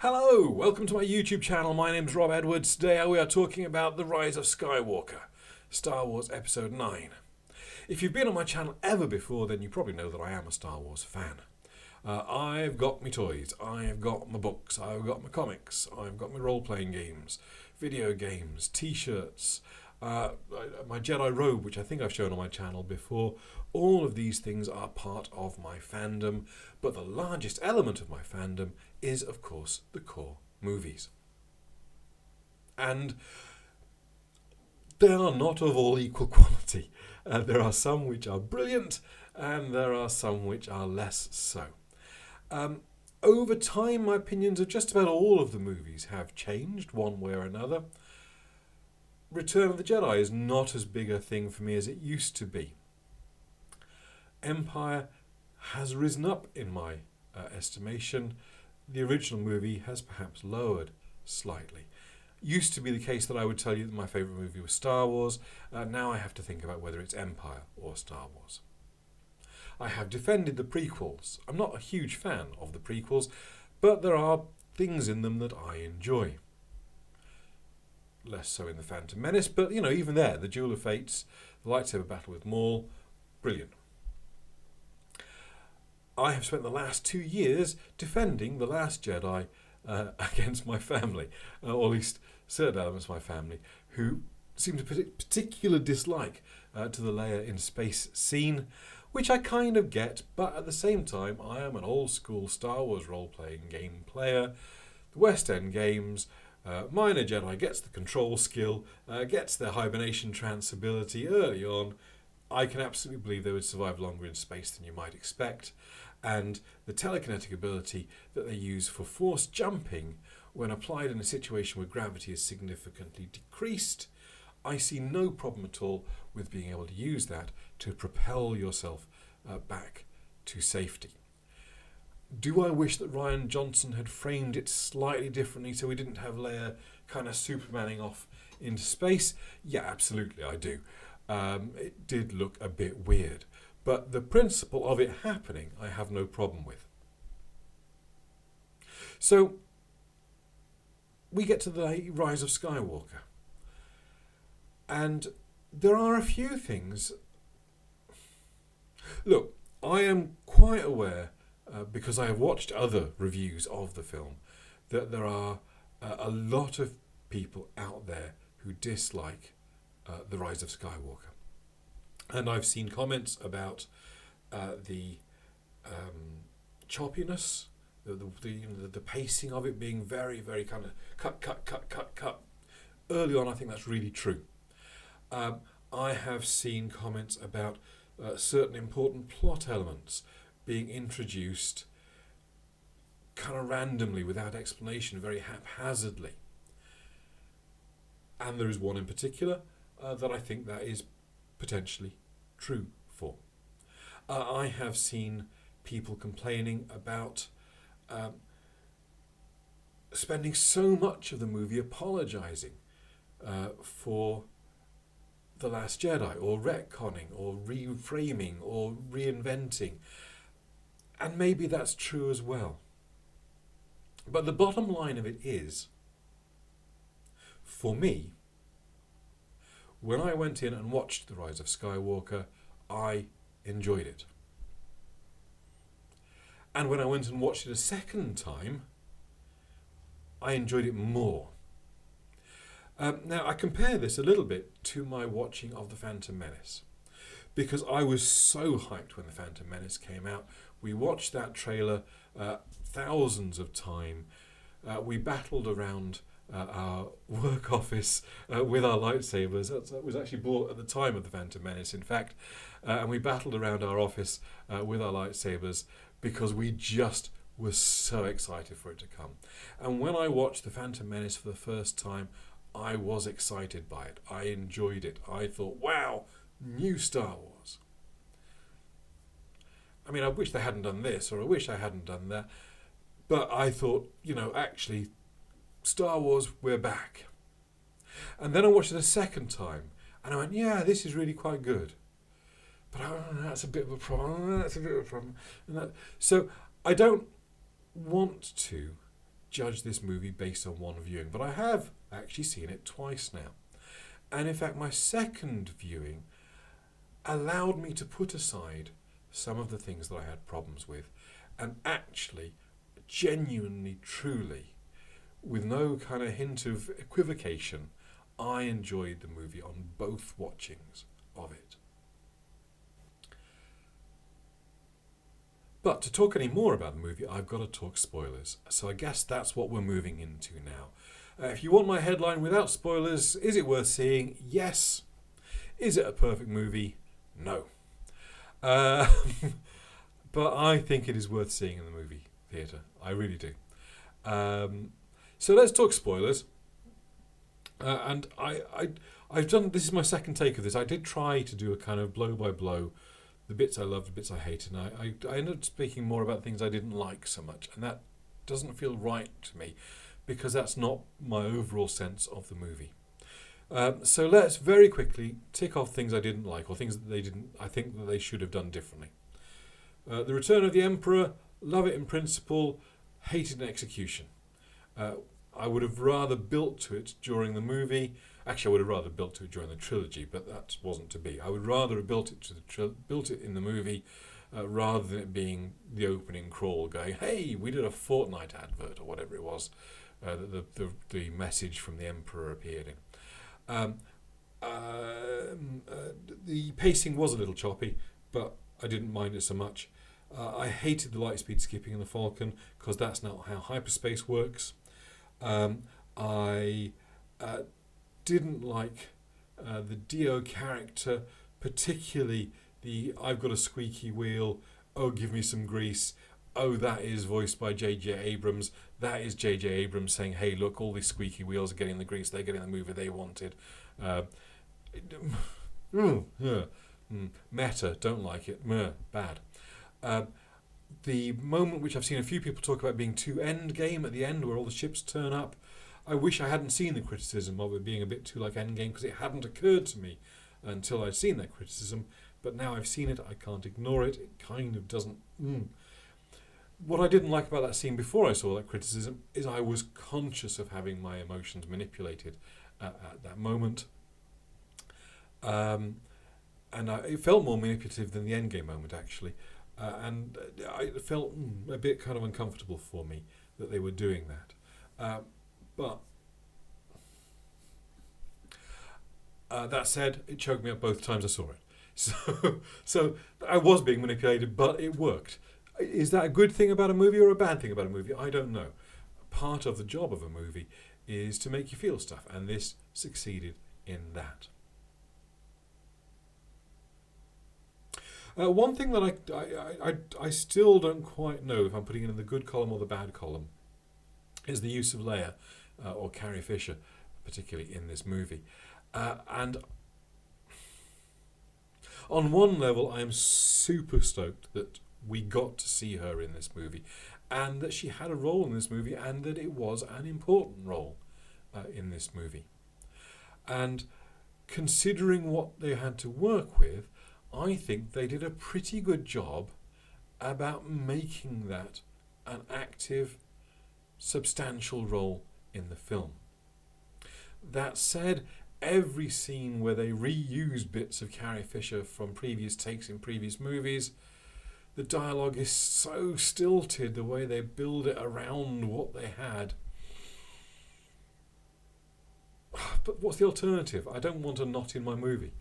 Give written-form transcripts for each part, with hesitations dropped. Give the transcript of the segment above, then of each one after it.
Hello, welcome to my YouTube channel. My name's Rob Edwards. Today we are talking about The Rise of Skywalker, Star Wars Episode 9. If you've been on my channel ever before, then you probably know that I am a Star Wars fan. I've got my toys, I've got my books, I've got my comics, I've got my role-playing games, video games, t-shirts, my Jedi robe, which I think I've shown on my channel before. All of these things are part of my fandom, but the largest element of my fandom is, of course, the core movies. And they are not of all equal quality. There are some which are brilliant, and there are some which are less so. Over time, my opinions of just about all of the movies have changed one way or another. Return of the Jedi is not as big a thing for me as it used to be. Empire has risen up in my estimation. The original movie has perhaps lowered slightly. Used to be the case that I would tell you that my favourite movie was Star Wars. Now I have to think about whether it's Empire or Star Wars. I have defended the prequels. I'm not a huge fan of the prequels, but there are things in them that I enjoy. Less so in The Phantom Menace, but even there, the Duel of Fates, the lightsaber battle with Maul, brilliant. I have spent the last 2 years defending The Last Jedi against my family, or at least certain elements of my family, who seem to put particular dislike to the Leia in space scene, which I kind of get, but at the same time, I am an old-school Star Wars role-playing game player. The West End games, Minor Jedi gets the control skill, gets their hibernation trance ability early on. I can absolutely believe they would survive longer in space than you might expect. And the telekinetic ability that they use for force jumping, when applied in a situation where gravity is significantly decreased, I see no problem at all with being able to use that to propel yourself back to safety. Do I wish that Rian Johnson had framed it slightly differently so we didn't have Leia kind of Supermaning off into space? Yeah, absolutely, I do. It did look a bit weird. But the principle of it happening, I have no problem with. So, we get to the Rise of Skywalker. And there are a few things. Look, I am quite aware, because I have watched other reviews of the film, that there are a lot of people out there who dislike the Rise of Skywalker. And I've seen comments about the choppiness, the pacing of it being very, very kind of cut. Early on, I think that's really true. I have seen comments about certain important plot elements being introduced kind of randomly, without explanation, very haphazardly. And there is one in particular that I think that is potentially true for. I have seen people complaining about spending so much of the movie apologising for The Last Jedi, or retconning, or reframing, or reinventing. And maybe that's true as well. But the bottom line of it is, for me, when I went in and watched The Rise of Skywalker, I enjoyed it. And when I went and watched it a second time, I enjoyed it more. Now, I compare this a little bit to my watching of The Phantom Menace, because I was so hyped when The Phantom Menace came out. We watched that trailer thousands of times. We battled around our work office with our lightsabers. That was actually bought at the time of The Phantom Menace, in fact. And we battled around our office with our lightsabers because we just were so excited for it to come. And when I watched The Phantom Menace for the first time, I was excited by it. I enjoyed it. I thought, wow, new Star Wars. I mean, I wish they hadn't done this, or I wish I hadn't done that. But I thought, actually, Star Wars, we're back. And then I watched it a second time, and I went, yeah, this is really quite good. But that's a bit of a problem. So I don't want to judge this movie based on one viewing, but I have actually seen it twice now. And in fact, my second viewing allowed me to put aside some of the things that I had problems with and actually, genuinely, truly, with no kind of hint of equivocation, I enjoyed the movie on both watchings of it. But to talk any more about the movie, I've got to talk spoilers. So I guess that's what we're moving into now. If you want my headline without spoilers, is it worth seeing? Yes. Is it a perfect movie? No. But I think it is worth seeing in the movie theatre. I really do. So let's talk spoilers. And I've done, this is my second take of this. I did try to do a kind of blow by blow, the bits I loved, the bits I hated, and I ended up speaking more about things I didn't like so much, and that doesn't feel right to me, because that's not my overall sense of the movie. So let's very quickly tick off things I didn't like, or things that I think that they should have done differently. The Return of the Emperor, love it in principle, hate it in execution. I would have rather built to it during the movie. Actually, I would have rather built to it during the trilogy, but that wasn't to be. I would rather have built it in the movie, rather than it being the opening crawl going, "Hey, we did a Fortnite advert," or whatever it was, the message from the Emperor appeared in. The pacing was a little choppy, but I didn't mind it so much. I hated the lightspeed skipping in the Falcon, because that's not how hyperspace works. I didn't like the Dio character, particularly the "I've got a squeaky wheel, oh give me some grease, oh that is voiced by J.J. Abrams, that is J.J. Abrams saying, hey look, all these squeaky wheels are getting the grease, they're getting the movie they wanted." Meta, don't like it, bad. The moment which I've seen a few people talk about being too Endgame at the end, where all the ships turn up, I wish I hadn't seen the criticism of it being a bit too like Endgame, because it hadn't occurred to me until I'd seen that criticism. But now I've seen it, I can't ignore it. It kind of doesn't... What I didn't like about that scene before I saw that criticism is I was conscious of having my emotions manipulated at that moment. And it felt more manipulative than the Endgame moment, actually. And I felt a bit kind of uncomfortable for me that they were doing that. But that said, it choked me up both times I saw it. So I was being manipulated, but it worked. Is that a good thing about a movie or a bad thing about a movie? I don't know. Part of the job of a movie is to make you feel stuff, and this succeeded in that. One thing that I still don't quite know if I'm putting it in the good column or the bad column is the use of Leia, or Carrie Fisher, particularly in this movie. And on one level, I am super stoked that we got to see her in this movie, and that she had a role in this movie, and that it was an important role in this movie. And considering what they had to work with, I think they did a pretty good job about making that an active, substantial role in the film. That said, every scene where they reused bits of Carrie Fisher from previous takes in previous movies, the dialogue is so stilted, the way they build it around what they had. But what's the alternative? I don't want a not in my movie.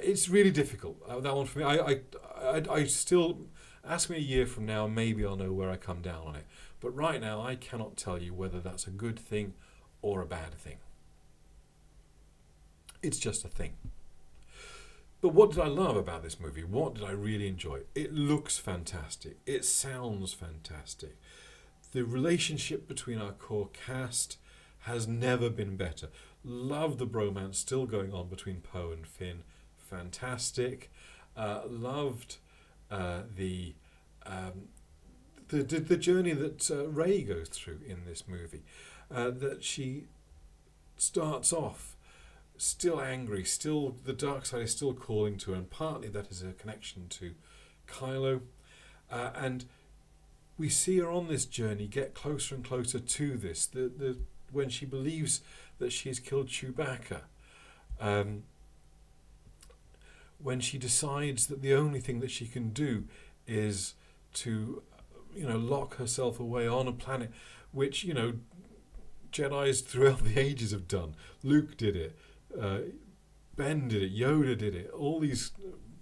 It's really difficult, that one for me. I still, ask me a year from now, maybe I'll know where I come down on it. But right now, I cannot tell you whether that's a good thing or a bad thing. It's just a thing. But what did I love about this movie? What did I really enjoy? It looks fantastic. It sounds fantastic. The relationship between our core cast has never been better. Love the bromance still going on between Poe and Finn. Fantastic. Loved the journey that Rey goes through in this movie. That she starts off still angry, still the dark side is still calling to her, and partly that is a connection to Kylo. And we see her on this journey get closer and closer to this. When she believes that she has killed Chewbacca, when she decides that the only thing that she can do is to, lock herself away on a planet, which, Jedis throughout the ages have done. Luke did it. Ben did it. Yoda did it. All these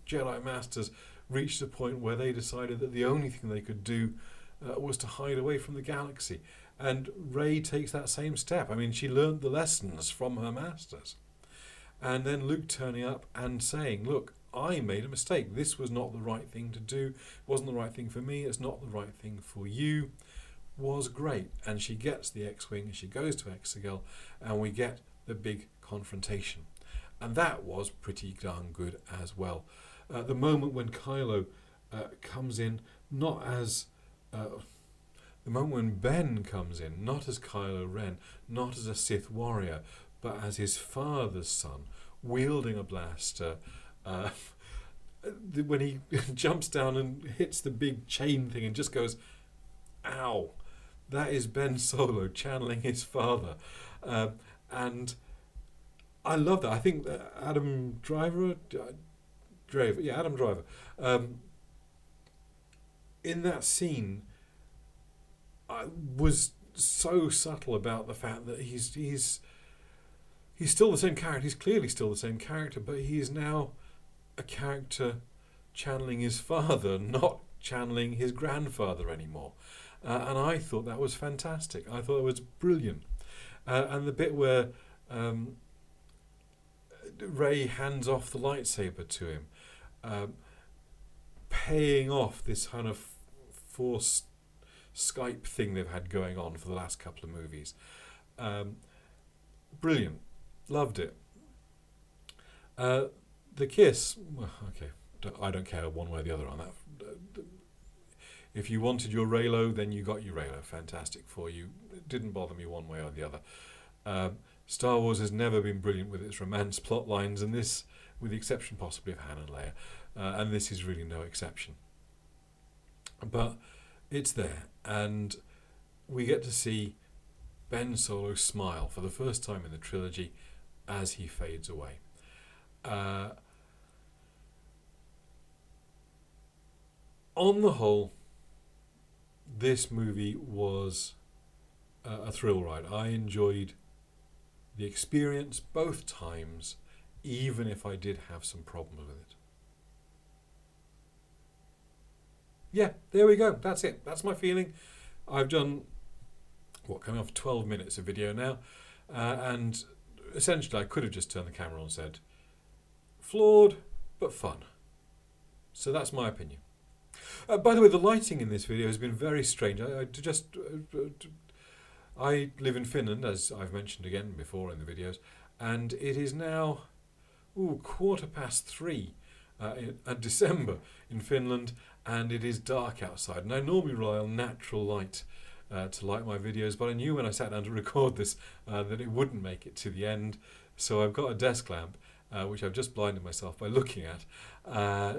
Jedi Masters reached a point where they decided that the only thing they could do was to hide away from the galaxy. And Rey takes that same step. I mean, she learned the lessons from her masters. And then Luke turning up and saying, look, I made a mistake. This was not the right thing to do. It wasn't the right thing for me. It's not the right thing for you. Was great. And she gets the X-Wing and she goes to Exegol and we get the big confrontation. And that was pretty darn good as well. The moment when Kylo comes in, not as... the moment when Ben comes in, not as Kylo Ren, not as a Sith warrior, but as his father's son, wielding a blaster, when he jumps down and hits the big chain thing and just goes, ow, that is Ben Solo channeling his father. And I love that. I think that Adam Driver, in that scene, I was so subtle about the fact that he's still the same character. He's clearly still the same character, but he is now a character channeling his father, not channeling his grandfather anymore. And I thought that was fantastic. I thought it was brilliant. And the bit where Rey hands off the lightsaber to him, paying off this kind of forced Skype thing they've had going on for the last couple of movies. Brilliant. Loved it. The kiss, well, okay, I don't care one way or the other on that. If you wanted your Reylo, then you got your Reylo. Fantastic for you. It didn't bother me one way or the other. Star Wars has never been brilliant with its romance plot lines, and this, with the exception possibly of Han and Leia, and this is really no exception. But it's there, and we get to see Ben Solo smile for the first time in the trilogy as he fades away. On the whole, this movie was a thrill ride. I enjoyed the experience both times, even if I did have some problems with it. Yeah, there we go. That's it. That's my feeling. I've done, coming off 12 minutes of video now, and essentially I could have just turned the camera on and said, flawed, but fun. So that's my opinion. By the way, the lighting in this video has been very strange. I live in Finland, as I've mentioned again before in the videos, and it is now 3:15 in December in Finland, and it is dark outside. And I normally rely on natural light to light my videos, but I knew when I sat down to record this that it wouldn't make it to the end, so I've got a desk lamp, which I've just blinded myself by looking at.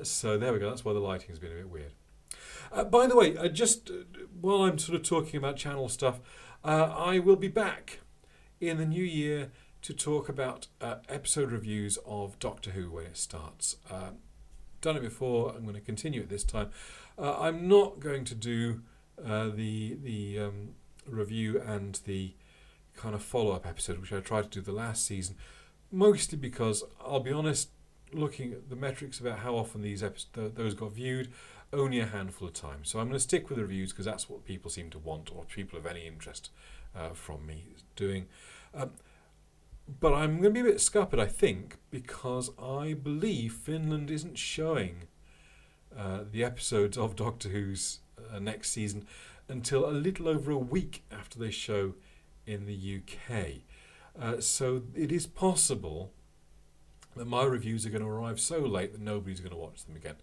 So there we go, that's why the lighting has been a bit weird. By the way, just while I'm sort of talking about channel stuff, I will be back in the new year to talk about episode reviews of Doctor Who when it starts. Done it before, I'm going to continue it this time. I'm not going to do the review and the kind of follow-up episode, which I tried to do the last season, mostly because, I'll be honest, looking at the metrics about how often these those got viewed, only a handful of times. So I'm going to stick with the reviews because that's what people seem to want, or people of any interest from me doing. But I'm going to be a bit scuppered, I think, because I believe Finland isn't showing the episodes of Doctor Who's next season until a little over a week after they show in the UK. So it is possible that my reviews are going to arrive so late that nobody's going to watch them again.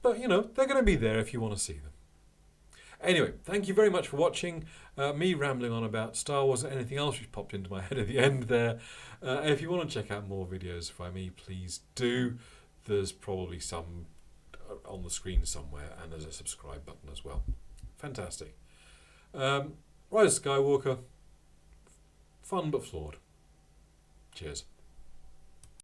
But, they're going to be there if you want to see them. Anyway, thank you very much for watching me rambling on about Star Wars and anything else which popped into my head at the end there. If you want to check out more videos by me, please do. There's probably some on the screen somewhere, and there's a subscribe button as well. Fantastic. Rise of Skywalker, fun but flawed. Cheers.